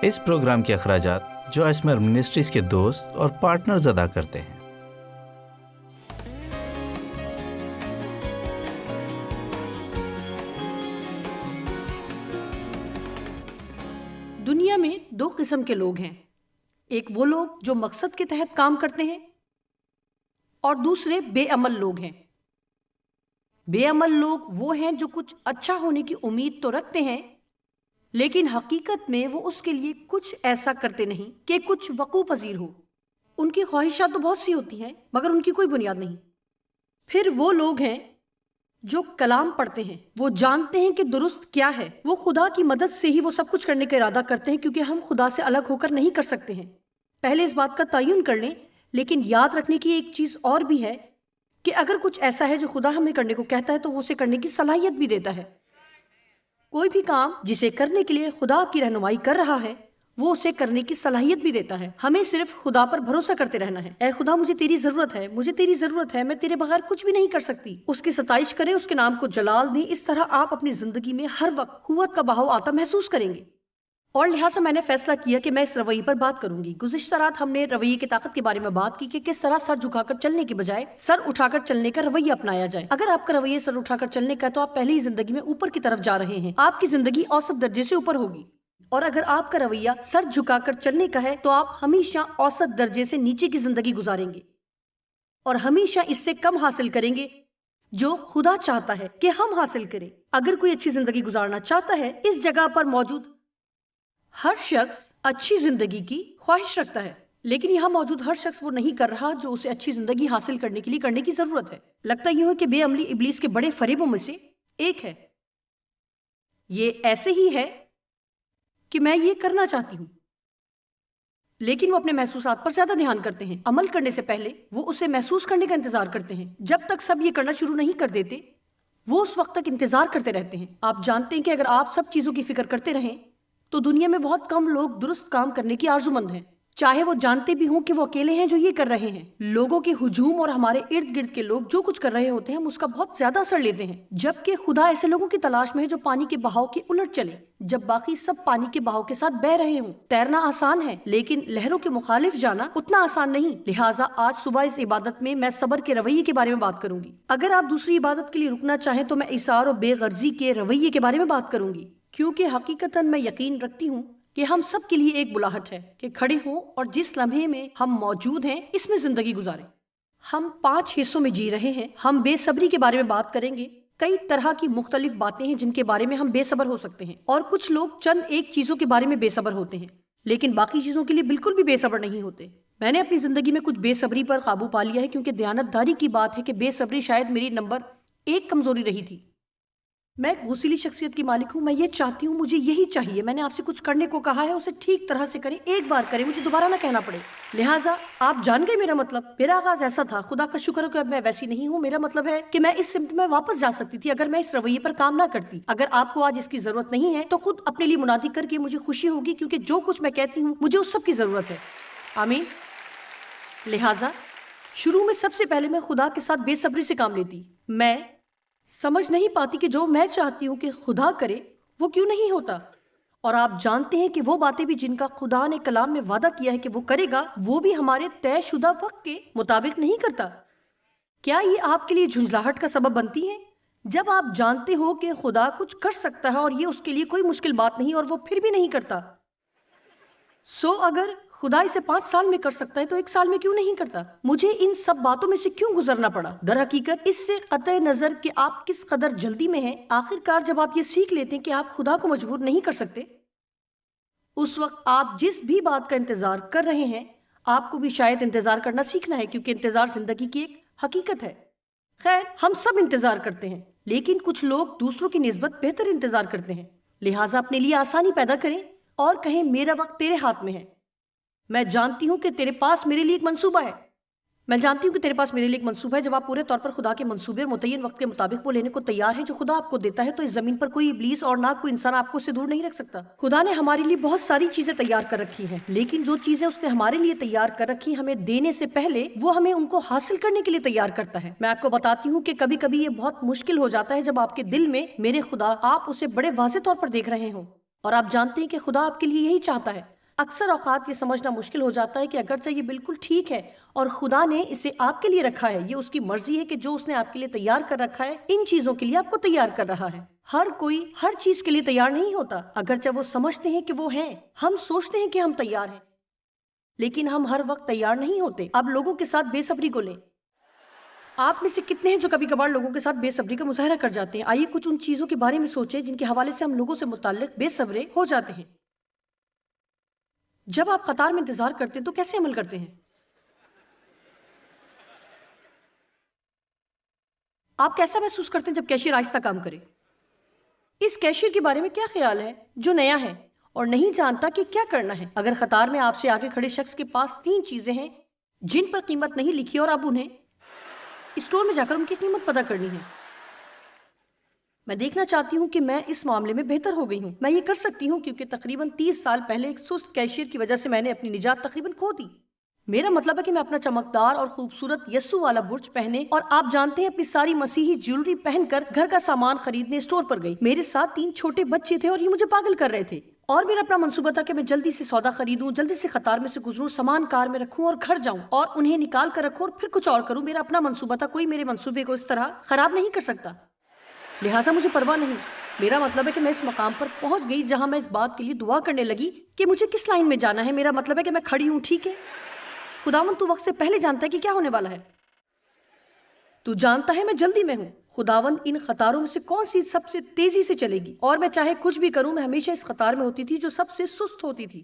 اس programme کے اخراجات جو اسمر منسٹریز کے دوست اور پارٹنرز ادا کرتے ہیں۔ دنیا میں دو قسم کے لوگ ہیں، ایک وہ لوگ جو مقصد کے تحت کام کرتے ہیں اور دوسرے بے عمل لوگ ہیں۔ بے عمل لوگ وہ ہیں جو کچھ اچھا ہونے کی امید تو رکھتے ہیں، لیکن حقیقت میں وہ اس کے لیے کچھ ایسا کرتے نہیں کہ کچھ وقوع پذیر ہو۔ ان کی خواہشات تو بہت سی ہوتی ہیں مگر ان کی کوئی بنیاد نہیں۔ پھر وہ لوگ ہیں جو کلام پڑھتے ہیں، وہ جانتے ہیں کہ درست کیا ہے، وہ خدا کی مدد سے ہی وہ سب کچھ کرنے کا ارادہ کرتے ہیں، کیونکہ ہم خدا سے الگ ہو کر نہیں کر سکتے ہیں۔ پہلے اس بات کا تعین کر لیں، لیکن یاد رکھنے کی ایک چیز اور بھی ہے کہ اگر کچھ ایسا ہے جو خدا ہمیں کرنے کو کہتا ہے تو وہ اسے کرنے کی صلاحیت بھی دیتا ہے۔ کوئی بھی کام جسے کرنے کے لیے خدا آپ کی رہنمائی کر رہا ہے وہ اسے کرنے کی صلاحیت بھی دیتا ہے۔ ہمیں صرف خدا پر بھروسہ کرتے رہنا ہے۔ اے خدا، مجھے تیری ضرورت ہے، مجھے تیری ضرورت ہے، میں تیرے بغیر کچھ بھی نہیں کر سکتی۔ اس کی ستائش کریں، اس کے نام کو جلال دیں۔ اس طرح آپ اپنی زندگی میں ہر وقت قوت کا بہاؤ آتا محسوس کریں گے۔ اور لہٰذا میں نے فیصلہ کیا کہ میں اس رویے پر بات کروں گی۔ گزشتہ رات ہم نے رویے کی طاقت کے بارے میں بات کی کہ کس طرح سر جھکا کر چلنے کی بجائے سر اٹھا کر چلنے کا رویہ اپنایا جائے۔ اگر آپ کا رویہ سر اٹھا کر چلنے کا ہے تو آپ پہلے ہی زندگی میں اوپر کی طرف جا رہے ہیں، آپ کی زندگی اوسط درجے سے اوپر ہوگی۔ اور اگر آپ کا رویہ سر جھکا کر چلنے کا ہے تو آپ ہمیشہ اوسط درجے سے نیچے کی زندگی گزاریں گے اور ہمیشہ اس سے کم حاصل کریں گے جو خدا چاہتا ہے کہ ہم حاصل کریں۔ اگر کوئی اچھی زندگی گزارنا چاہتا ہے، اس جگہ پر موجود ہر شخص اچھی زندگی کی خواہش رکھتا ہے، لیکن یہاں موجود ہر شخص وہ نہیں کر رہا جو اسے اچھی زندگی حاصل کرنے کے لیے کرنے کی ضرورت ہے۔ لگتا یوں ہے کہ بے عملی ابلیس کے بڑے فریبوں میں سے ایک ہے۔ یہ ایسے ہی ہے کہ میں یہ کرنا چاہتی ہوں، لیکن وہ اپنے محسوسات پر زیادہ دھیان کرتے ہیں۔ عمل کرنے سے پہلے وہ اسے محسوس کرنے کا انتظار کرتے ہیں۔ جب تک سب یہ کرنا شروع نہیں کر دیتے وہ اس وقت تک انتظار کرتے رہتے ہیں۔ آپ جانتے ہیں کہ اگر آپ سب چیزوں کی فکر کرتے رہیں تو دنیا میں بہت کم لوگ درست کام کرنے کی آرزو مند ہیں، چاہے وہ جانتے بھی ہوں کہ وہ اکیلے ہیں جو یہ کر رہے ہیں۔ لوگوں کے ہجوم اور ہمارے ارد گرد کے لوگ جو کچھ کر رہے ہوتے ہیں ہم اس کا بہت زیادہ اثر لیتے ہیں، جبکہ خدا ایسے لوگوں کی تلاش میں ہے جو پانی کے بہاؤ کے الٹ چلے جب باقی سب پانی کے بہاؤ کے ساتھ بہہ رہے ہوں۔ تیرنا آسان ہے لیکن لہروں کے مخالف جانا اتنا آسان نہیں۔ لہٰذا آج صبح اس عبادت میں صبر کے رویے کے بارے میں بات کروں گی۔ اگر آپ دوسری عبادت کے لیے رکنا چاہیں تو میں ایثار و بے غرضی کے رویے کے بارے میں بات کروں گی، کیونکہ حقیقتاً میں یقین رکھتی ہوں کہ ہم سب کے لیے ایک بلاہٹ ہے کہ کھڑے ہوں اور جس لمحے میں ہم موجود ہیں اس میں زندگی گزاریں۔ ہم 5 حصوں میں جی رہے ہیں۔ ہم بے صبری کے بارے میں بات کریں گے۔ کئی طرح کی مختلف باتیں ہیں جن کے بارے میں ہم بے صبر ہو سکتے ہیں، اور کچھ لوگ چند ایک چیزوں کے بارے میں بے صبر ہوتے ہیں لیکن باقی چیزوں کے لیے بالکل بھی بے صبر نہیں ہوتے۔ میں نے اپنی زندگی میں کچھ بے صبری پر قابو پا لیا ہے، کیونکہ دیانتداری کی بات ہے کہ بے صبری شاید میری نمبر 1 کمزوری رہی تھی۔ میں ایک غصیلی شخصیت کی مالک ہوں۔ میں یہ چاہتی ہوں، مجھے یہی چاہیے، میں نے آپ سے کچھ کرنے کو کہا ہے اسے ٹھیک طرح سے کریں، ایک بار کریں، مجھے دوبارہ نہ کہنا پڑے۔ لہٰذا آپ جان گئے میرا مطلب۔ میرا آغاز ایسا تھا، خدا کا شکر ہے کہ اب میں ویسی نہیں ہوں۔ میرا مطلب ہے کہ میں اس سمت میں واپس جا سکتی تھی اگر میں اس رویے پر کام نہ کرتی۔ اگر آپ کو آج اس کی ضرورت نہیں ہے تو خود اپنے لیے منادی کر کے مجھے خوشی ہوگی، کیونکہ جو کچھ میں کہتی ہوں مجھے اس سب کی ضرورت ہے۔ آمین۔ لہٰذا شروع میں سب سے پہلے میں خدا کے ساتھ بے صبری سے کام لیتی۔ میں سمجھ نہیں پاتی کہ جو میں چاہتی ہوں کہ خدا کرے وہ کیوں نہیں ہوتا، اور آپ جانتے ہیں کہ وہ باتیں بھی جن کا خدا نے کلام میں وعدہ کیا ہے کہ وہ کرے گا وہ بھی ہمارے طے شدہ وقت کے مطابق نہیں کرتا۔ کیا یہ آپ کے لیے جھنجھلاہٹ کا سبب بنتی ہیں جب آپ جانتے ہو کہ خدا کچھ کر سکتا ہے اور یہ اس کے لیے کوئی مشکل بات نہیں اور وہ پھر بھی نہیں کرتا؟ اگر خدا اسے 5 سال میں کر سکتا ہے تو 1 سال میں کیوں نہیں کرتا؟ مجھے ان سب باتوں میں سے کیوں گزرنا پڑا؟ در حقیقت اس سے قطع نظر کہ آپ کس قدر جلدی میں ہیں، آخر کار جب آپ یہ سیکھ لیتے ہیں کہ آپ خدا کو مجبور نہیں کر سکتے، اس وقت آپ جس بھی بات کا انتظار کر رہے ہیں آپ کو بھی شاید انتظار کرنا سیکھنا ہے، کیونکہ انتظار زندگی کی ایک حقیقت ہے۔ خیر، ہم سب انتظار کرتے ہیں، لیکن کچھ لوگ دوسروں کی نسبت بہتر انتظار کرتے ہیں۔ لہٰذا اپنے لیے آسانی پیدا کریں اور کہیں میرا وقت تیرے ہاتھ میں ہے۔ میں جانتی ہوں کہ تیرے پاس میرے لیے ایک منصوبہ ہے۔ میں جانتی ہوں کہ تیرے پاس میرے لیے ایک منصوبہ ہے۔ جب آپ پورے طور پر خدا کے منصوبے اور متعین وقت کے مطابق وہ لینے کو تیار ہیں جو خدا آپ کو دیتا ہے، تو اس زمین پر کوئی ابلیس اور نہ کوئی انسان آپ کو اس سے دور نہیں رکھ سکتا۔ خدا نے ہمارے لیے بہت ساری چیزیں تیار کر رکھی ہیں، لیکن جو چیزیں اس نے ہمارے لیے تیار کر رکھی ہمیں دینے سے پہلے وہ ہمیں ان کو حاصل کرنے کے لیے تیار کرتا ہے۔ میں آپ کو بتاتی ہوں کہ کبھی کبھی یہ بہت مشکل ہو جاتا ہے جب آپ کے دل میں میرے خدا آپ اسے بڑے واضح طور پر دیکھ رہے ہوں اور آپ جانتے ہیں کہ خدا آپ کے لیے یہی چاہتا ہے۔ اکثر اوقات یہ سمجھنا مشکل ہو جاتا ہے کہ اگرچہ یہ بالکل ٹھیک ہے اور خدا نے اسے آپ کے لیے رکھا ہے، یہ اس کی مرضی ہے کہ جو اس نے آپ کے لیے تیار کر رکھا ہے ان چیزوں کے لیے آپ کو تیار کر رہا ہے۔ ہر کوئی ہر چیز کے لیے تیار نہیں ہوتا، اگرچہ وہ سمجھتے ہیں کہ وہ ہیں۔ ہم سوچتے ہیں کہ ہم تیار ہیں، لیکن ہم ہر وقت تیار نہیں ہوتے۔ اب لوگوں کے ساتھ بے صبری کو لیں۔ آپ میں سے کتنے ہیں جو کبھی کبھار لوگوں کے ساتھ بے صبری کا مظاہرہ کر جاتے ہیں؟ آئیے کچھ ان چیزوں کے بارے میں سوچیں جن کے حوالے سے ہم لوگوں سے متعلق بے صبرے ہو جاتے ہیں۔ جب آپ قطار میں انتظار کرتے ہیں تو کیسے عمل کرتے ہیں؟ آپ کیسا محسوس کرتے ہیں جب کیشیئر آہستہ کام کرے؟ اس کیشیئر کے بارے میں کیا خیال ہے جو نیا ہے اور نہیں جانتا کہ کیا کرنا ہے؟ اگر قطار میں آپ سے آگے کھڑے شخص کے پاس 3 چیزیں ہیں جن پر قیمت نہیں لکھی اور اب انہیں اسٹور میں جا کر ان کی قیمت پتہ کرنی ہے، میں دیکھنا چاہتی ہوں کہ میں اس معاملے میں بہتر ہو گئی ہوں۔ میں یہ کر سکتی ہوں کیونکہ تقریباً 30 سال پہلے ایک سست کیشیئر کی وجہ سے میں نے اپنی نجات تقریباً کھو دی۔ میرا مطلب ہے کہ میں اپنا چمکدار اور خوبصورت یسوع والا برج پہنے اور آپ جانتے ہیں اپنی ساری مسیحی جیولری پہن کر گھر کا سامان خریدنے اسٹور پر گئی۔ میرے ساتھ 3 چھوٹے بچے تھے اور یہ مجھے پاگل کر رہے تھے، اور میرا اپنا منصوبہ تھا کہ میں جلدی سے سودا خریدوں، جلدی سے قطار میں سے گزروں، سامان کار میں رکھوں اور گھر جاؤں اور انہیں نکال کر رکھوں اور پھر کچھ اور کروں۔ میرا اپنا منصوبہ تھا، کوئی میرے منصوبے کو اس طرح خراب نہیں کر سکتا، لہٰذا مجھے پرواہ نہیں۔ میرا مطلب ہے کہ میں اس مقام پر پہنچ گئی جہاں میں اس بات کے لیے دعا کرنے لگی کہ مجھے کس لائن میں جانا ہے۔ میرا مطلب ہے کہ میں کھڑی ہوں، ٹھیک ہے؟ خداوند تو وقت سے پہلے جانتا ہے کہ کیا ہونے والا ہے، تو جانتا ہے میں جلدی میں ہوں۔ خداوند ان قطاروں میں سے کون سی سب سے تیزی سے چلے گی، اور میں چاہے کچھ بھی کروں میں ہمیشہ اس قطار میں ہوتی تھی جو سب سے سست ہوتی تھی۔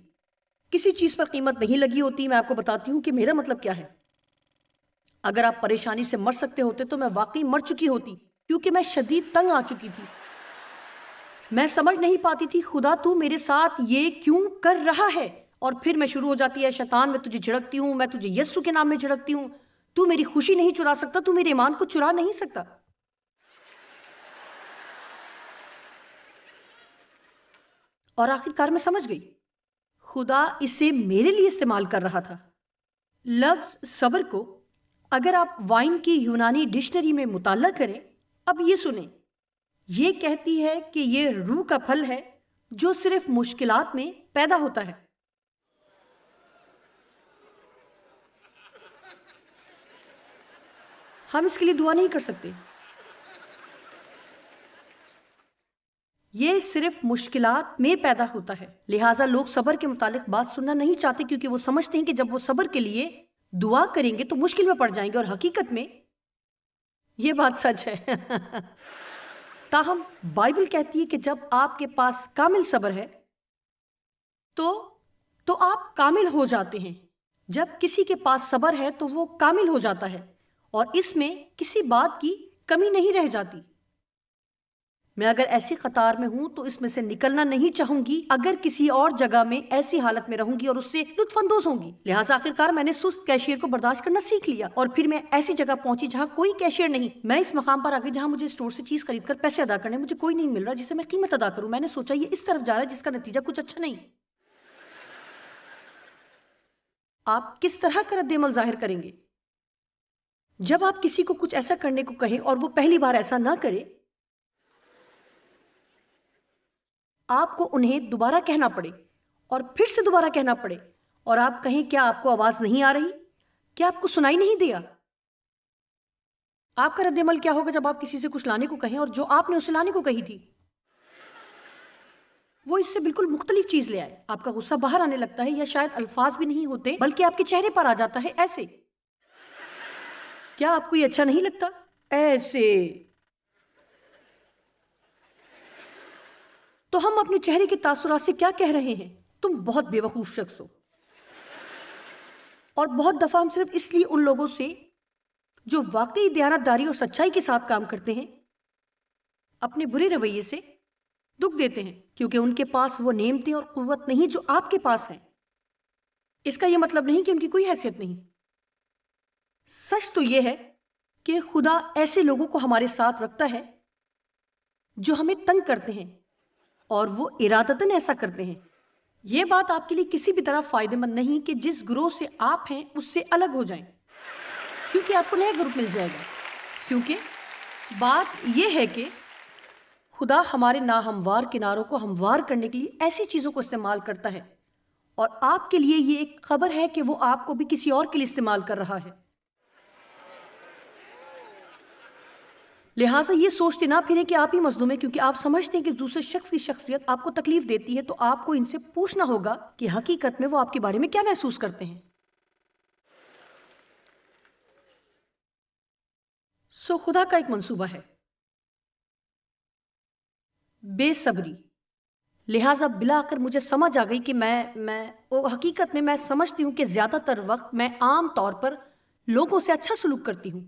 کسی چیز پر قیمت نہیں لگی ہوتی۔ میں آپ کو بتاتی ہوں کہ میرا مطلب کیا ہے۔ اگر آپ پریشانی سے مر سکتے ہوتے تو میں واقعی مر چکی ہوتی، کیونکہ میں شدید تنگ آ چکی تھی۔ میں سمجھ نہیں پاتی تھی خدا تو میرے ساتھ یہ کیوں کر رہا ہے، اور پھر میں شروع ہو جاتی ہے، شیطان میں تجھے جھڑکتی ہوں، میں تجھے یسوع کے نام میں جھڑکتی ہوں، تو میری خوشی نہیں چرا سکتا، تو میرے ایمان کو چرا نہیں سکتا۔ اور آخر کار میں سمجھ گئی خدا اسے میرے لیے استعمال کر رہا تھا۔ لفظ صبر کو اگر آپ وائن کی یونانی ڈکشنری میں مطالعہ کریں، اب یہ سنیں، یہ کہتی ہے کہ یہ روح کا پھل ہے جو صرف مشکلات میں پیدا ہوتا ہے۔ ہم اس کے لیے دعا نہیں کر سکتے۔ یہ صرف مشکلات میں پیدا ہوتا ہے، لہٰذا لوگ صبر کے متعلق بات سننا نہیں چاہتے کیونکہ وہ سمجھتے ہیں کہ جب وہ صبر کے لیے دعا کریں گے تو مشکل میں پڑ جائیں گے، اور حقیقت میں یہ بات سچ ہے۔ تاہم بائبل کہتی ہے کہ جب آپ کے پاس کامل صبر ہے تو آپ کامل ہو جاتے ہیں۔ جب کسی کے پاس صبر ہے تو وہ کامل ہو جاتا ہے اور اس میں کسی بات کی کمی نہیں رہ جاتی۔ میں اگر ایسی قطار میں ہوں تو اس میں سے نکلنا نہیں چاہوں گی، اگر کسی اور جگہ میں ایسی حالت میں رہوں گی اور اس سے لطف اندوز ہوں گی۔ لہٰذا آخرکار میں نے سست کیشیئر کو برداشت کرنا سیکھ لیا، اور پھر میں ایسی جگہ پہنچی جہاں کوئی کیشیئر نہیں۔ میں اس مقام پر آ گئی جہاں مجھے اسٹور سے چیز خرید کر پیسے ادا کرنے، مجھے کوئی نہیں مل رہا جسے میں قیمت ادا کروں۔ میں نے سوچا یہ اس طرف جا رہا ہے جس کا نتیجہ کچھ اچھا نہیں۔ آپ کس طرح کا رد عمل ظاہر کریں گے جب آپ کسی کو کچھ ایسا کرنے کو کہیں اور وہ پہلی بار ایسا نہ کرے؟ آپ کو انہیں دوبارہ کہنا پڑے اور پھر سے دوبارہ کہنا پڑے، اور آپ کہیں کیا آپ کو آواز نہیں آ رہی؟ کیا آپ کو سنائی نہیں دیا؟ آپ کا رد عمل کیا ہوگا جب آپ کسی سے کچھ لانے کو کہیں اور جو آپ نے اسے لانے کو کہی تھی وہ اس سے بالکل مختلف چیز لے آئے؟ آپ کا غصہ باہر آنے لگتا ہے، یا شاید الفاظ بھی نہیں ہوتے بلکہ آپ کے چہرے پر آ جاتا ہے ایسے۔ کیا آپ کو یہ اچھا نہیں لگتا؟ ایسے۔ تو ہم اپنے چہرے کے تاثرات سے کیا کہہ رہے ہیں؟ تم بہت بے وقوف شخص ہو۔ اور بہت دفعہ ہم صرف اس لیے ان لوگوں سے جو واقعی دیانتداری اور سچائی کے ساتھ کام کرتے ہیں اپنے برے رویے سے دکھ دیتے ہیں، کیونکہ ان کے پاس وہ نعمتیں اور قوت نہیں جو آپ کے پاس ہے۔ اس کا یہ مطلب نہیں کہ ان کی کوئی حیثیت نہیں۔ سچ تو یہ ہے کہ خدا ایسے لوگوں کو ہمارے ساتھ رکھتا ہے جو ہمیں تنگ کرتے ہیں، اور وہ ارادتاً ایسا کرتے ہیں۔ یہ بات آپ کے لیے کسی بھی طرح فائدہ مند نہیں کہ جس گروہ سے آپ ہیں اس سے الگ ہو جائیں، کیونکہ آپ کو نیا گروپ مل جائے گا۔ کیونکہ بات یہ ہے کہ خدا ہمارے ناہموار کناروں کو ہموار کرنے کے لیے ایسی چیزوں کو استعمال کرتا ہے، اور آپ کے لیے یہ ایک خبر ہے کہ وہ آپ کو بھی کسی اور کے لیے استعمال کر رہا ہے۔ لہٰذا یہ سوچتے نہ پھریں کہ آپ ہی مظلوم ہیں، کیونکہ آپ سمجھتے ہیں کہ دوسرے شخص کی شخصیت آپ کو تکلیف دیتی ہے، تو آپ کو ان سے پوچھنا ہوگا کہ حقیقت میں وہ آپ کے بارے میں کیا محسوس کرتے ہیں۔ خدا کا ایک منصوبہ ہے، بے صبری۔ لہٰذا بلا کر مجھے سمجھ آ گئی کہ حقیقت میں سمجھتی ہوں کہ زیادہ تر وقت میں عام طور پر لوگوں سے اچھا سلوک کرتی ہوں،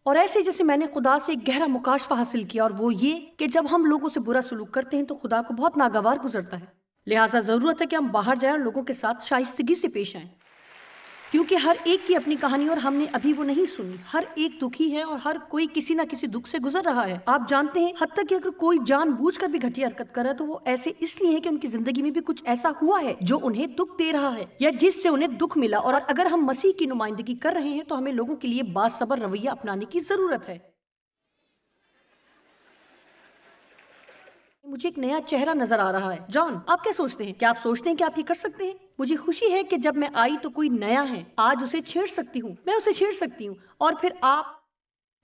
اور ایسے جیسے میں نے خدا سے ایک گہرا مکاشفہ حاصل کیا، اور وہ یہ کہ جب ہم لوگوں سے برا سلوک کرتے ہیں تو خدا کو بہت ناگوار گزرتا ہے۔ لہٰذا ضرورت ہے کہ ہم باہر جائیں اور لوگوں کے ساتھ شائستگی سے پیش آئیں، کیونکہ ہر ایک کی اپنی کہانی، اور ہم نے ابھی وہ نہیں سنی۔ ہر ایک دکھی ہے اور ہر کوئی کسی نہ کسی دکھ سے گزر رہا ہے۔ آپ جانتے ہیں حتیٰ کہ اگر کوئی جان بوجھ کر بھی گھٹیا حرکت کر رہا ہے تو وہ ایسے اس لیے ہے کہ ان کی زندگی میں بھی کچھ ایسا ہوا ہے جو انہیں دکھ دے رہا ہے یا جس سے انہیں دکھ ملا، اور اگر ہم مسیح کی نمائندگی کر رہے ہیں تو ہمیں لوگوں کے لیے باصبر رویہ اپنانے کی ضرورت ہے۔ مجھے ایک نیا چہرہ نظر آ رہا ہے۔ جان، آپ کیا سوچتے ہیں؟ کیا آپ سوچتے ہیں کہ آپ یہ کر سکتے ہیں؟ مجھے خوشی ہے کہ جب میں آئی تو کوئی نیا ہے، آج اسے چھیڑ سکتی ہوں، میں اسے چھیڑ سکتی ہوں، اور پھر آپ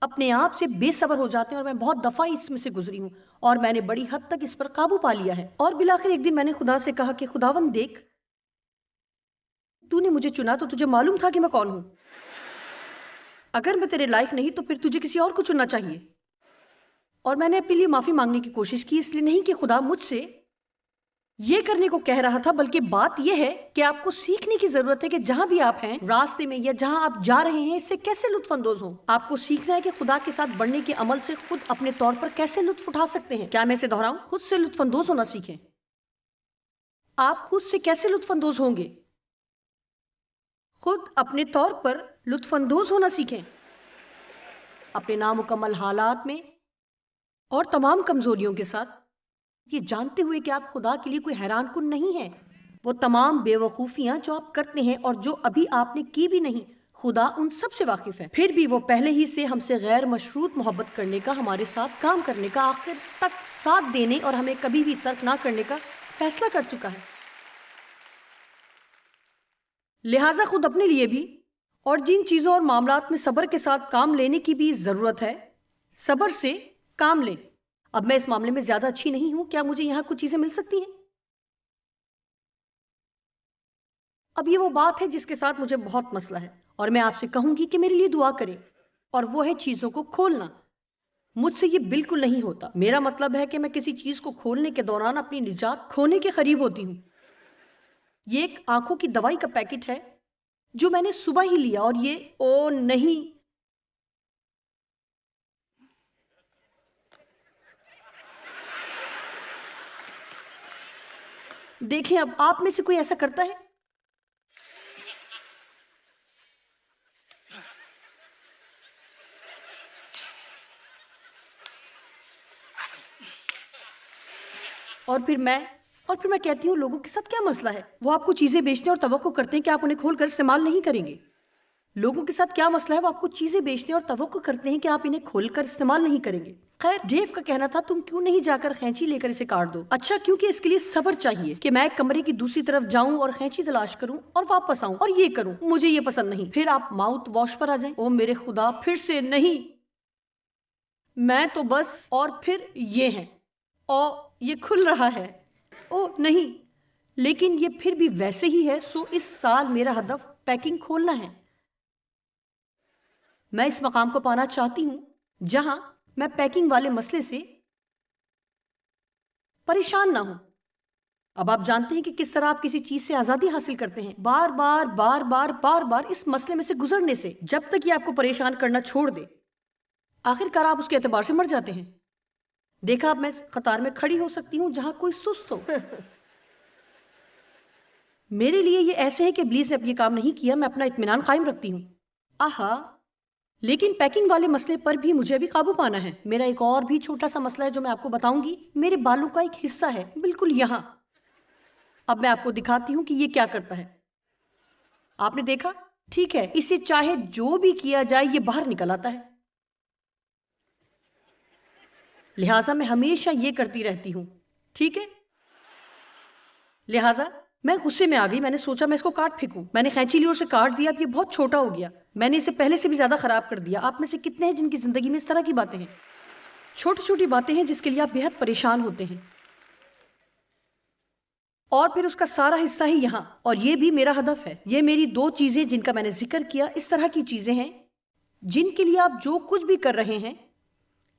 اپنے آپ سے بے صبر ہو جاتے ہیں، اور میں بہت دفعہ اس میں سے گزری ہوں اور میں نے بڑی حد تک اس پر قابو پا لیا ہے۔ اور بالآخر ایک دن میں نے خدا سے کہا کہ خداوند دیکھ، تو نے مجھے چنا تو تجھے معلوم تھا کہ میں کون ہوں۔ اگر میں تیرے لائق نہیں تو پھر تجھے کسی اور کو چننا چاہیے۔ اور میں نے اپنے لیے معافی مانگنے کی کوشش کی، اس لیے نہیں کہ خدا مجھ سے یہ کرنے کو کہہ رہا تھا، بلکہ بات یہ ہے کہ آپ کو سیکھنے کی ضرورت ہے کہ جہاں بھی آپ ہیں، راستے میں یا جہاں آپ جا رہے ہیں، اس سے کیسے لطف اندوز ہوں۔ آپ کو سیکھنا ہے کہ خدا کے ساتھ بڑھنے کے عمل سے خود اپنے طور پر کیسے لطف اٹھا سکتے ہیں۔ کیا میں اسے دہراؤں؟ خود سے لطف اندوز ہونا سیکھیں۔ آپ خود سے کیسے لطف اندوز ہوں گے؟ خود اپنے طور پر لطف اندوز ہونا سیکھیں، اپنے نامکمل حالات میں اور تمام کمزوریوں کے ساتھ، یہ جانتے ہوئے کہ آپ خدا کے لیے کوئی حیران کن نہیں ہیں۔ وہ تمام بے وقوفیاں جو آپ کرتے ہیں اور جو ابھی آپ نے کی بھی نہیں، خدا ان سب سے واقف ہے۔ پھر بھی وہ پہلے ہی سے ہم سے غیر مشروط محبت کرنے کا، ہمارے ساتھ کام کرنے کا، آخر تک ساتھ دینے اور ہمیں کبھی بھی ترک نہ کرنے کا فیصلہ کر چکا ہے۔ لہٰذا خود اپنے لیے بھی اور جن چیزوں اور معاملات میں صبر کے ساتھ کام لینے کی بھی ضرورت ہے، صبر سے کام لیں۔ اب میں اس معاملے میں زیادہ اچھی نہیں ہوں، کیا مجھے یہاں کچھ چیزیں مل سکتی ہیں؟ اب یہ وہ بات ہے جس کے ساتھ مجھے بہت مسئلہ ہے، اور میں آپ سے کہوں گی کہ میرے لیے دعا کریں، اور وہ ہے چیزوں کو کھولنا۔ مجھ سے یہ بالکل نہیں ہوتا۔ میرا مطلب ہے کہ میں کسی چیز کو کھولنے کے دوران اپنی نجات کھونے کے قریب ہوتی ہوں۔ یہ ایک آنکھوں کی دوائی کا پیکٹ ہے جو میں نے صبح ہی لیا، اور یہ او نہیں، دیکھیں اب آپ میں سے کوئی ایسا کرتا ہے؟ اور پھر میں کہتی ہوں لوگوں کے ساتھ کیا مسئلہ ہے؟ وہ آپ کو چیزیں بیچتے ہیں اور توقع کرتے ہیں کہ آپ انہیں کھول کر استعمال نہیں کریں گے۔ لوگوں کے ساتھ کیا مسئلہ ہے؟ وہ آپ کو چیزیں بیچتے ہیں اور توقع کرتے ہیں کہ آپ انہیں کھول کر استعمال نہیں کریں گے۔ خیر، ڈیو کا کہنا تھا تم کیوں نہیں جا کر خینچی لے کر اسے کاٹ دو؟ اچھا، کیونکہ اس کے لیے صبر چاہیے کہ میں کمرے کی دوسری طرف جاؤں اور خینچی تلاش کروں اور واپس آؤں اور یہ کروں۔ مجھے یہ پسند نہیں۔ پھر آپ ماؤتھ واش پر آ جائیں۔ او میرے خدا، پھر سے نہیں، میں تو بس، اور پھر یہ ہے، او یہ کھل رہا ہے، او نہیں، لیکن یہ پھر بھی ویسے ہی ہے۔ سو اس سال میرا ہدف پیکنگ کھولنا ہے۔ میں اس مقام کو پانا چاہتی ہوں جہاں میں پیکنگ والے مسئلے سے پریشان نہ ہوں۔ اب آپ جانتے ہیں کہ کس طرح آپ کسی چیز سے آزادی حاصل کرتے ہیں، بار بار بار بار بار بار اس مسئلے میں سے گزرنے سے، جب تک یہ آپ کو پریشان کرنا چھوڑ دے۔ آخر کار آپ اس کے اعتبار سے مر جاتے ہیں۔ دیکھا، اب میں اس قطار میں کھڑی ہو سکتی ہوں جہاں کوئی سست ہو۔ میرے لیے یہ ایسے ہے کہ ابلیس نے اب یہ کام نہیں کیا، میں اپنا اطمینان قائم رکھتی ہوں۔ آہا، لیکن پیکنگ والے مسئلے پر بھی مجھے ابھی قابو پانا ہے۔ میرا ایک اور بھی چھوٹا سا مسئلہ ہے جو میں آپ کو بتاؤں گی، میرے بالوں کا ایک حصہ ہے بالکل یہاں۔ اب میں آپ کو دکھاتی ہوں کہ یہ کیا کرتا ہے۔ آپ نے دیکھا؟ ٹھیک ہے، اسے چاہے جو بھی کیا جائے یہ باہر نکل آتا ہے۔ لہٰذا میں ہمیشہ یہ کرتی رہتی ہوں. ٹھیک ہے؟ لہٰذا میں غصے میں آ گئی. میں نے سوچا میں اس کو کاٹ پھینکوں. میں نے قینچی لی اور اسے کاٹ دیا. اب یہ بہت چھوٹا ہو گیا. میں نے اسے پہلے سے بھی زیادہ خراب کر دیا. آپ میں سے کتنے ہیں جن کی زندگی میں اس طرح کی باتیں ہیں؟ چھوٹی چھوٹی باتیں ہیں جس کے لیے آپ بے حد پریشان ہوتے ہیں. اور پھر اس کا سارا حصہ ہی یہاں. اور یہ بھی میرا ہدف ہے. یہ میری 2 چیزیں جن کا میں نے ذکر کیا اس طرح کی چیزیں ہیں جن کے لیے آپ جو کچھ بھی کر رہے ہیں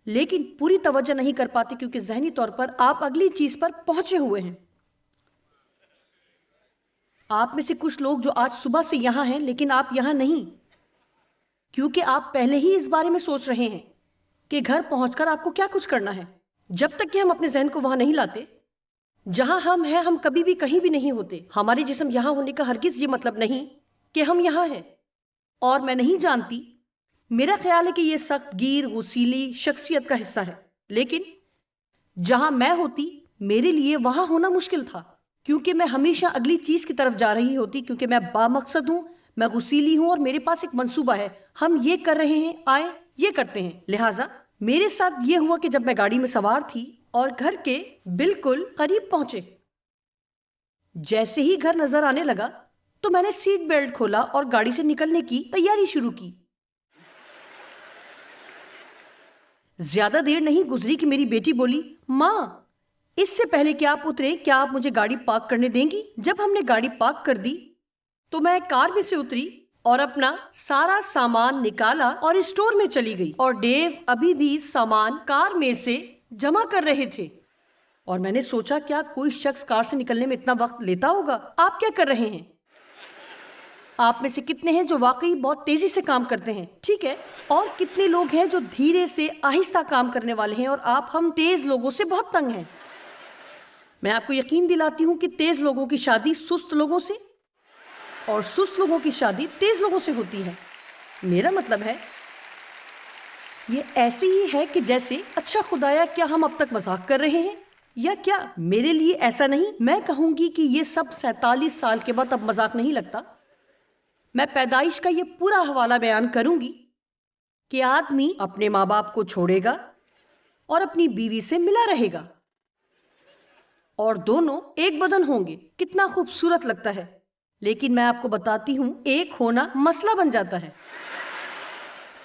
لیکن پوری توجہ نہیں کر پاتے کیونکہ ذہنی طور پر آپ اگلی چیز پر پہنچے ہوئے ہیں. آپ میں سے کچھ لوگ جو آج صبح سے یہاں ہیں لیکن آپ یہاں نہیں کیونکہ آپ پہلے ہی اس بارے میں سوچ رہے ہیں کہ گھر پہنچ کر آپ کو کیا کچھ کرنا ہے. جب تک کہ ہم اپنے ذہن کو وہاں نہیں لاتے جہاں ہم ہیں، ہم کبھی بھی کہیں بھی نہیں ہوتے. ہمارے جسم یہاں ہونے کا ہرگز یہ مطلب نہیں کہ ہم یہاں ہیں. اور میں نہیں جانتی، میرا خیال ہے کہ یہ سخت گیر غسیلی شخصیت کا حصہ ہے، لیکن جہاں میں ہوتی میرے لیے وہاں ہونا مشکل تھا کیونکہ میں ہمیشہ اگلی چیز کی طرف جا رہی ہوتی کیونکہ میں بامقصد ہوں، میں غسیلی ہوں اور میرے پاس ایک منصوبہ ہے. ہم یہ کر رہے ہیں، آئیں یہ کرتے ہیں. لہٰذا میرے ساتھ یہ ہوا کہ جب میں گاڑی میں سوار تھی اور گھر کے بالکل قریب پہنچے، جیسے ہی گھر نظر آنے لگا تو میں نے سیٹ بیلٹ کھولا اور گاڑی سے نکلنے کی تیاری شروع کی. زیادہ دیر نہیں گزری کہ میری بیٹی بولی، ماں اس سے پہلے کہ آپ اتریں کیا آپ مجھے گاڑی پارک کرنے دیں گی؟ جب ہم نے گاڑی پارک کر دی تو میں کار میں سے اتری اور اپنا سارا سامان نکالا اور اسٹور میں چلی گئی اور ڈیو ابھی بھی سامان کار میں سے جمع کر رہے تھے. اور میں نے سوچا کیا کوئی شخص کار سے نکلنے میں اتنا وقت لیتا ہوگا؟ آپ کیا کر رہے ہیں؟ آپ میں سے کتنے ہیں جو واقعی بہت تیزی سے کام کرتے ہیں؟ ٹھیک ہے. اور کتنے لوگ ہیں جو دھیرے سے آہستہ کام کرنے والے ہیں؟ اور ہم تیز لوگوں سے بہت تنگ ہیں. میں آپ کو یقین دلاتی ہوں کہ تیز لوگوں کی شادی سست لوگوں سے اور سست لوگوں کی شادی تیز لوگوں سے ہوتی ہے. میرا مطلب ہے یہ ایسے ہی ہے کہ جیسے اچھا خدایا کیا ہم اب تک مذاق کر رہے ہیں یا کیا؟ میرے لیے ایسا نہیں. میں کہوں گی کہ یہ سب 47 سال کے بعد اب مذاق نہیں لگتا. میں پیدائش کا یہ پورا حوالہ بیان کروں گی کہ آدمی اپنے ماں باپ کو چھوڑے گا اور اپنی بیوی سے ملا رہے گا اور دونوں ایک بدن ہوں گے. کتنا خوبصورت لگتا ہے. لیکن میں آپ کو بتاتی ہوں ایک ہونا مسئلہ بن جاتا ہے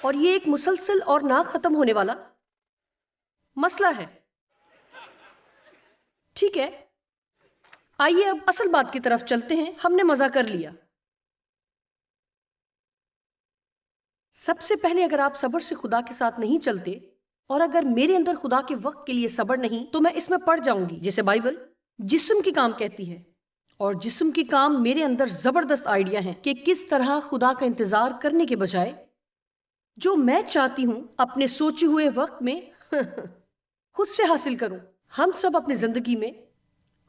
اور یہ ایک مسلسل اور نہ ختم ہونے والا مسئلہ ہے. ٹھیک ہے، آئیے اب اصل بات کی طرف چلتے ہیں. ہم نے مزہ کر لیا. سب سے پہلے اگر آپ صبر سے خدا کے ساتھ نہیں چلتے اور اگر میرے اندر خدا کے وقت کے لیے صبر نہیں تو میں اس میں پڑ جاؤں گی جسے بائبل جسم کی کام کہتی ہے. اور جسم کی کام میرے اندر زبردست آئیڈیا ہیں کہ کس طرح خدا کا انتظار کرنے کے بجائے جو میں چاہتی ہوں اپنے سوچے ہوئے وقت میں خود سے حاصل کروں. ہم سب اپنی زندگی میں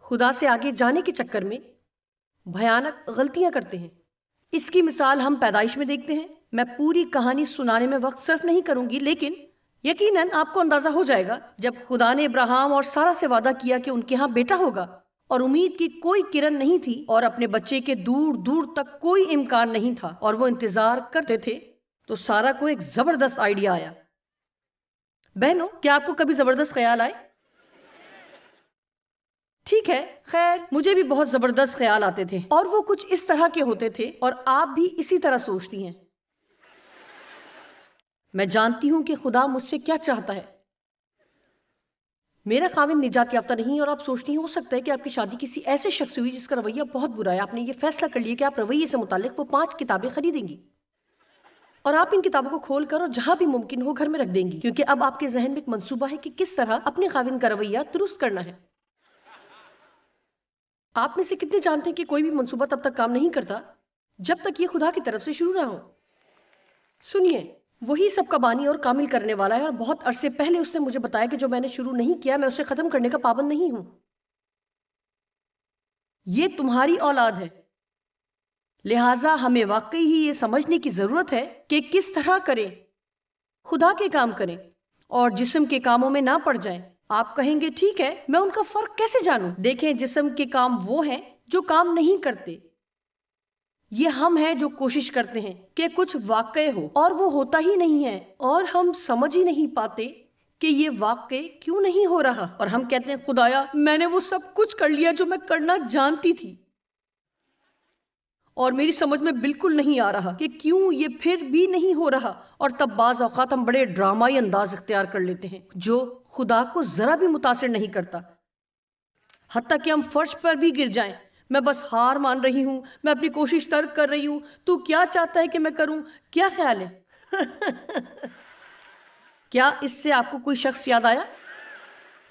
خدا سے آگے جانے کے چکر میں بھیانک غلطیاں کرتے ہیں. اس کی مثال ہم پیدائش میں دیکھتے ہیں. میں پوری کہانی سنانے میں وقت صرف نہیں کروں گی لیکن یقیناً آپ کو اندازہ ہو جائے گا جب خدا نے ابراہیم اور سارہ سے وعدہ کیا کہ ان کے ہاں بیٹا ہوگا اور امید کی کوئی کرن نہیں تھی اور اپنے بچے کے دور دور تک کوئی امکان نہیں تھا اور وہ انتظار کرتے تھے تو سارہ کو ایک زبردست آئیڈیا آیا. بہنوں کیا آپ کو کبھی زبردست خیال آئے؟ ٹھیک ہے، خیر مجھے بھی بہت زبردست خیال آتے تھے اور وہ کچھ اس طرح کے ہوتے تھے اور آپ بھی اسی طرح سوچتی ہیں. میں جانتی ہوں کہ خدا مجھ سے کیا چاہتا ہے. میرا خاوند نجات یافتہ نہیں اور آپ سوچتی ہیں ہو سکتا ہے کہ آپ کی شادی کسی ایسے شخص سے ہوئی جس کا رویہ بہت برا ہے. آپ نے یہ فیصلہ کر لیا کہ آپ رویے سے متعلق وہ 5 کتابیں خریدیں گی اور آپ ان کتابوں کو کھول کر اور جہاں بھی ممکن ہو گھر میں رکھ دیں گی کیونکہ اب آپ کے ذہن میں ایک منصوبہ ہے کہ کس طرح اپنے خاوند کا رویہ درست کرنا ہے. آپ میں سے کتنے جانتے ہیں کہ کوئی بھی منصوبہ تب تک کام نہیں کرتا جب تک یہ خدا کی طرف سے شروع نہ ہو؟ سنیے، وہی سب کا بانی اور کامل کرنے والا ہے اور بہت عرصے پہلے اس نے مجھے بتایا کہ جو میں نے شروع نہیں کیا میں اسے ختم کرنے کا پابند نہیں ہوں. یہ تمہاری اولاد ہے، لہٰذا ہمیں واقعی ہی یہ سمجھنے کی ضرورت ہے کہ کس طرح کریں، خدا کے کام کریں اور جسم کے کاموں میں نہ پڑ جائیں. آپ کہیں گے ٹھیک ہے، میں ان کا فرق کیسے جانوں؟ دیکھیں، جسم کے کام وہ ہیں جو کام نہیں کرتے. یہ ہم ہیں جو کوشش کرتے ہیں کہ کچھ واقع ہو اور وہ ہوتا ہی نہیں ہے اور ہم سمجھ ہی نہیں پاتے کہ یہ واقع کیوں نہیں ہو رہا، اور ہم کہتے ہیں خدایا میں نے وہ سب کچھ کر لیا جو میں کرنا جانتی تھی، اور میری سمجھ میں بالکل نہیں آ رہا کہ کیوں یہ پھر بھی نہیں ہو رہا۔ اور تب بعض اوقات ہم بڑے ڈرامائی انداز اختیار کر لیتے ہیں جو خدا کو ذرا بھی متاثر نہیں کرتا، حتیٰ کہ ہم فرش پر بھی گر جائیں، میں بس ہار مان رہی ہوں، میں اپنی کوشش ترک کر رہی ہوں، تو کیا چاہتا ہے کہ میں کروں؟ کیا خیال ہے؟ کیا اس سے آپ کو کوئی شخص یاد آیا؟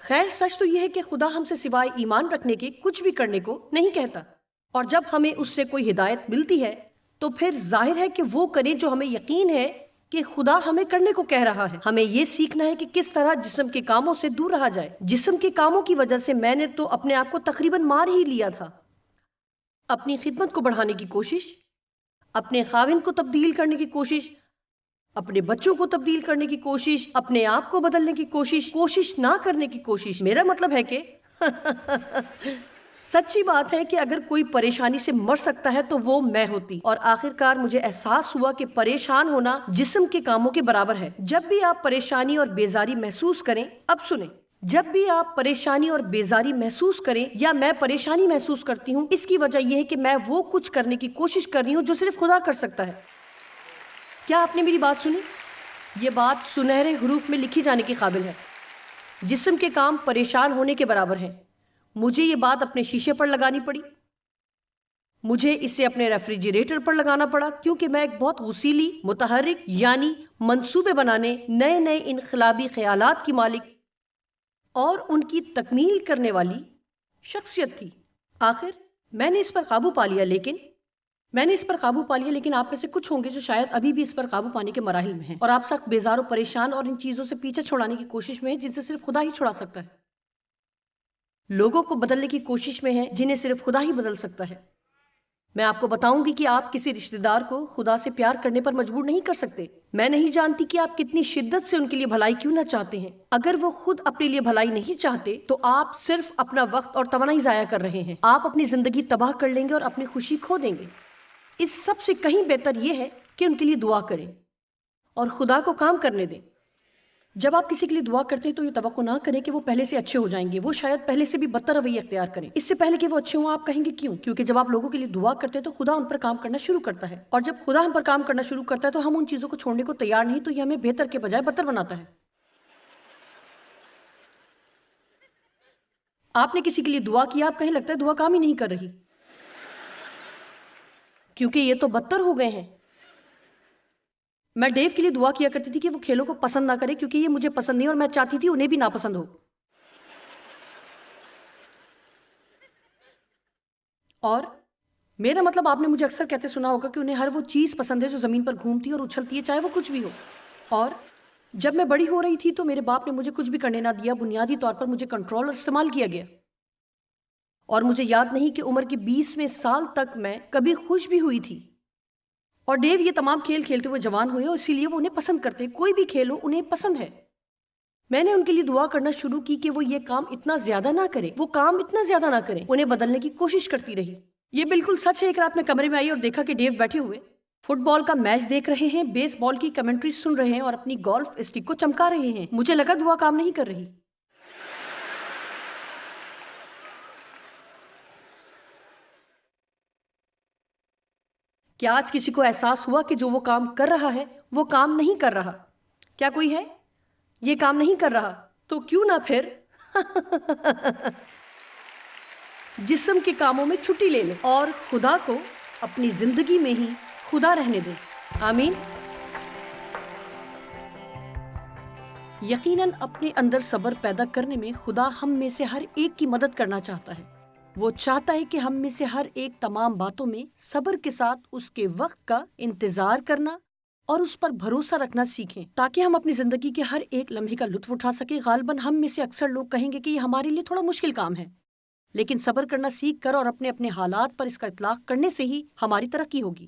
خیر سچ تو یہ ہے کہ خدا ہم سے سوائے ایمان رکھنے کے کچھ بھی کرنے کو نہیں کہتا، اور جب ہمیں اس سے کوئی ہدایت ملتی ہے تو پھر ظاہر ہے کہ وہ کریں جو ہمیں یقین ہے کہ خدا ہمیں کرنے کو کہہ رہا ہے۔ ہمیں یہ سیکھنا ہے کہ کس طرح جسم کے کاموں سے دور رہا جائے۔ جسم کے کاموں کی وجہ سے میں نے تو اپنے آپ کو تقریباً مار ہی لیا تھا۔ اپنی خدمت کو بڑھانے کی کوشش، اپنے خاوند کو تبدیل کرنے کی کوشش، اپنے بچوں کو تبدیل کرنے کی کوشش، اپنے آپ کو بدلنے کی کوشش نہ کرنے کی کوشش۔ میرا مطلب ہے کہ سچی بات ہے کہ اگر کوئی پریشانی سے مر سکتا ہے تو وہ میں ہوتی، اور آخر کار مجھے احساس ہوا کہ پریشان ہونا جسم کے کاموں کے برابر ہے۔ جب بھی آپ پریشانی اور بیزاری محسوس کریں، اب سنیں، جب بھی آپ پریشانی اور بیزاری محسوس کریں یا میں پریشانی محسوس کرتی ہوں، اس کی وجہ یہ ہے کہ میں وہ کچھ کرنے کی کوشش کر رہی ہوں جو صرف خدا کر سکتا ہے۔ کیا آپ نے میری بات سنی؟ یہ بات سنہرے حروف میں لکھی جانے کے قابل ہے۔ جسم کے کام پریشان ہونے کے برابر ہیں۔ مجھے یہ بات اپنے شیشے پر لگانی پڑی، مجھے اسے اپنے ریفریجریٹر پر لگانا پڑا، کیونکہ میں ایک بہت غسیلی، متحرک یعنی منصوبے بنانے، نئے انقلابی خیالات کی مالک اور ان کی تکمیل کرنے والی شخصیت تھی۔ آخر میں نے اس پر قابو پا لیا، لیکن آپ میں سے کچھ ہوں گے جو شاید ابھی بھی اس پر قابو پانے کے مراحل میں ہیں، اور آپ سخت بیزار و پریشان اور ان چیزوں سے پیچھے چھڑانے کی کوشش میں ہیں جن سے صرف خدا ہی چھڑا سکتا ہے، لوگوں کو بدلنے کی کوشش میں ہیں جنہیں صرف خدا ہی بدل سکتا ہے۔ میں آپ کو بتاؤں گی کہ آپ کسی رشتہ دار کو خدا سے پیار کرنے پر مجبور نہیں کر سکتے۔ میں نہیں جانتی کہ آپ کتنی شدت سے ان کے لیے بھلائی کیوں نہ چاہتے ہیں۔ اگر وہ خود اپنے لیے بھلائی نہیں چاہتے تو آپ صرف اپنا وقت اور توانائی ضائع کر رہے ہیں۔ آپ اپنی زندگی تباہ کر لیں گے اور اپنی خوشی کھو دیں گے۔ اس سب سے کہیں بہتر یہ ہے کہ ان کے لیے دعا کریں اور خدا کو کام کرنے دیں۔ جب آپ کسی کے لیے دعا کرتے ہیں تو یہ توقع نہ کریں کہ وہ پہلے سے اچھے ہو جائیں گے، وہ شاید پہلے سے بھی بدتر رویہ اختیار کریں۔ اس سے پہلے کہ وہ اچھے ہوں آپ کہیں گے کیوں؟ کیونکہ جب آپ لوگوں کے لیے دعا کرتے ہیں تو خدا ان پر کام کرنا شروع کرتا ہے، اور جب خدا ہم پر کام کرنا شروع کرتا ہے تو ہم ان چیزوں کو چھوڑنے کو تیار نہیں، تو یہ ہمیں بہتر کے بجائے بدتر بناتا ہے۔ آپ نے کسی کے لیے دعا کیا، آپ کہیں لگتا ہے دعا کام ہی نہیں کر رہی، کیونکہ یہ تو بدتر ہو گئے ہیں۔ میں ڈیو کے لیے دعا کیا کرتی تھی کہ وہ کھیلوں کو پسند نہ کرے کیونکہ یہ مجھے پسند نہیں، اور میں چاہتی تھی انہیں بھی ناپسند ہو۔ اور میرا مطلب آپ نے مجھے اکثر کہتے سنا ہوگا کہ انہیں ہر وہ چیز پسند ہے جو زمین پر گھومتی ہے اور اچھلتی ہے، چاہے وہ کچھ بھی ہو۔ اور جب میں بڑی ہو رہی تھی تو میرے باپ نے مجھے کچھ بھی کرنے نہ دیا، بنیادی طور پر مجھے کنٹرول اور استعمال کیا گیا، اور مجھے یاد نہیں کہ عمر کے 20ویں سال تک میں کبھی خوش بھی ہوئی تھی۔ اور ڈیو یہ تمام کھیل کھیلتے ہوئے جوان ہوئے، اور اسی لیے وہ انہیں پسند کرتے، کوئی بھی کھیل ہو انہیں پسند ہے۔ میں نے ان کے لیے دعا کرنا شروع کی کہ وہ یہ کام اتنا زیادہ نہ کریں، انہیں بدلنے کی کوشش کرتی رہی۔ یہ بالکل سچ ہے۔ ایک رات میں کمرے میں آئی اور دیکھا کہ ڈیو بیٹھے ہوئے فٹ بال کا میچ دیکھ رہے ہیں، بیس بال کی کمنٹری سن رہے ہیں اور اپنی گولف اسٹک کو چمکا رہے ہیں۔ مجھے لگا دعا کام نہیں کر رہی۔ کیا آج کسی کو احساس ہوا کہ جو وہ کام کر رہا ہے وہ کام نہیں کر رہا؟ کیا کوئی ہے؟ یہ کام نہیں کر رہا تو کیوں نہ پھر جسم کے کاموں میں چھٹی لے لیں اور خدا کو اپنی زندگی میں ہی خدا رہنے دیں۔ آمین۔ یقیناً اپنے اندر صبر پیدا کرنے میں خدا ہم میں سے ہر ایک کی مدد کرنا چاہتا ہے۔ وہ چاہتا ہے کہ ہم میں سے ہر ایک تمام باتوں میں صبر کے ساتھ اس کے وقت کا انتظار کرنا اور اس پر بھروسہ رکھنا سیکھیں، تاکہ ہم اپنی زندگی کے ہر ایک لمحے کا لطف اٹھا سکیں۔ غالباً ہم میں سے اکثر لوگ کہیں گے کہ یہ ہمارے لیے تھوڑا مشکل کام ہے، لیکن صبر کرنا سیکھ کر اور اپنے حالات پر اس کا اطلاق کرنے سے ہی ہماری ترقی ہوگی۔